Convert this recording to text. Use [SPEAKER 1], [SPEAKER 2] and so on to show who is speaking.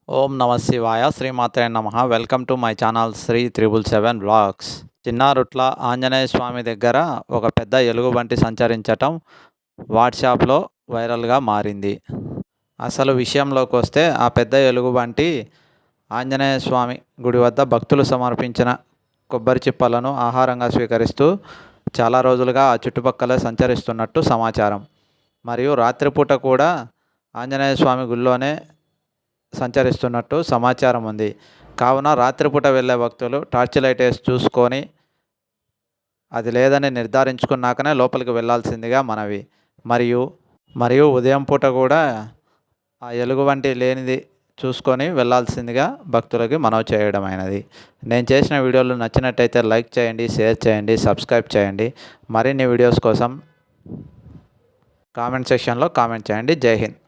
[SPEAKER 1] ఓం నమ శివాయ శ్రీమాత్రే నమ. Welcome to my channel Shri 777 blogs. Chinnarutla Anjaneya Swami దగ్గర ఒక పెద్ద ఎలుగుబంటి సంచరించటం వాట్సాప్లో వైరల్గా మారింది. అసలు విషయంలోకి వస్తే ఆ పెద్ద ఎలుగుబంటి ఆంజనేయ స్వామి గుడి వద్ద భక్తులు సమర్పించిన కొబ్బరి చిప్పలను ఆహారంగా స్వీకరిస్తూ చాలా రోజులుగా ఆ చుట్టుపక్కల సంచరిస్తున్నట్టు సమాచారం. మరియు రాత్రిపూట కూడా ఆంజనేయ స్వామి గుడిలోనే సంచరిస్తున్నట్టు సమాచారం ఉంది. కావున రాత్రిపూట వెళ్ళే భక్తులు టార్చ్ లైట్ వేసి చూసుకొని అది లేదని నిర్ధారించుకున్నాకనే లోపలికి వెళ్ళాల్సిందిగా మనవి. మరియు ఉదయం పూట కూడా ఆ ఎలుగుబంటి లేనిది చూసుకొని వెళ్ళాల్సిందిగా భక్తులకి మనవి చేయడమైనది. నేను చేసిన వీడియోలు నచ్చినట్టయితే లైక్ చేయండి, షేర్ చేయండి, సబ్స్క్రైబ్ చేయండి. మరిన్ని వీడియోస్ కోసం కామెంట్ సెక్షన్లో కామెంట్ చేయండి. జై హింద్.